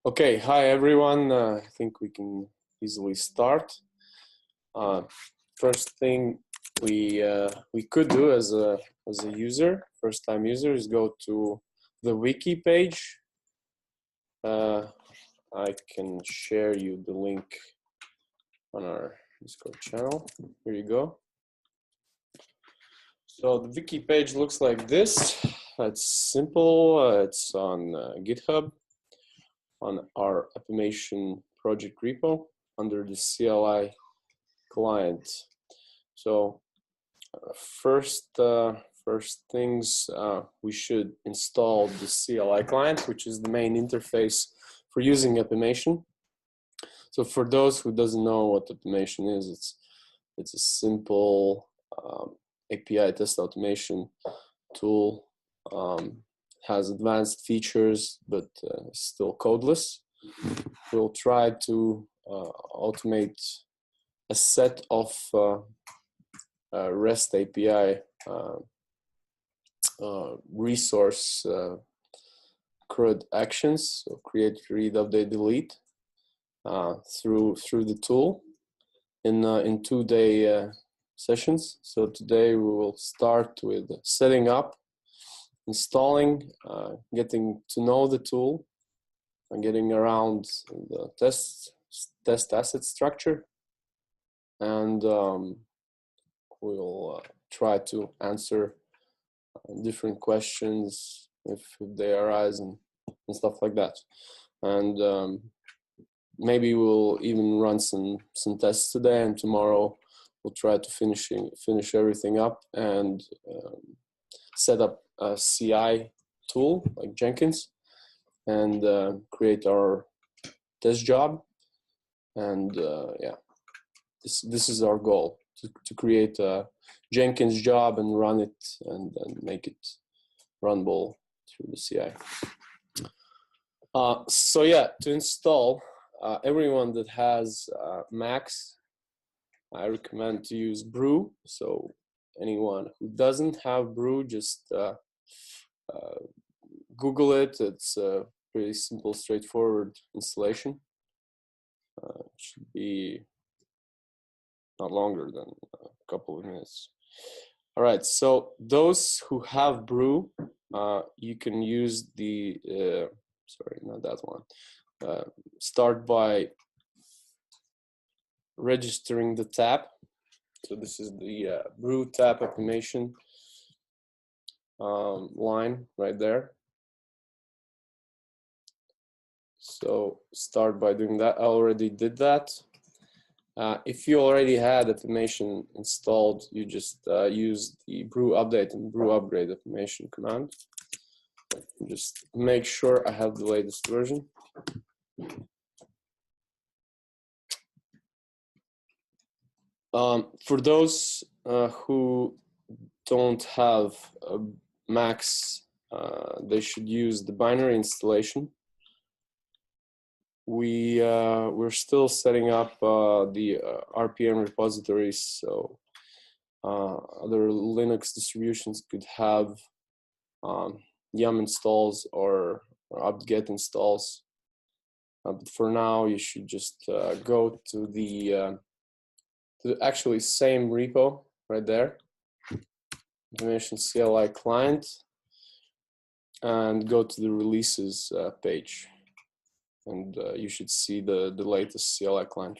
Okay, hi everyone. I think we can easily start. Uh, First thing we could do as a user, first time user, is go to the wiki page. I can share you the link on our Discord channel. Here you go. So the wiki page looks like this. It's simple. It's on GitHub, on our Appimation project repo under the CLI client. So first things, we should install the CLI client, which is the main interface for using Appimation. So for those who doesn't know what Appimation is, it's a simple API test automation tool. Has advanced features, but still codeless. We'll try to automate a set of REST API resource CRUD actions, so create, read, update, delete, through the tool in 2-day sessions. So today we will start with setting up, installing, getting to know the tool, and getting around the test asset structure, and we'll try to answer different questions if they arise and stuff like that. And maybe we'll even run some tests today, and tomorrow we'll try to finish everything up and set up a CI tool like Jenkins and create our test job. And yeah, this is our goal, to create a Jenkins job and run it and make it runnable through the CI. So yeah, to install, everyone that has Macs, I recommend to use Brew. So anyone who doesn't have Brew, just Google it. It's a pretty simple, straightforward installation. It should be not longer than a couple of minutes. All right, so those who have Brew, you can use the, sorry, not that one. Start by registering the tab. So this is the Brew tab Appimation line right there. So start by doing that. I already did that. If you already had Appimation installed, you just use the brew update and brew upgrade Appimation command. Just make sure I have the latest version. For those who don't have Macs, they should use the binary installation. We're still setting up the RPM repositories, so other Linux distributions could have yum installs or apt-get installs. But for now, you should just go to the actually same repo right there, Appimation CLI client, and go to the releases page. And you should see the latest CLI client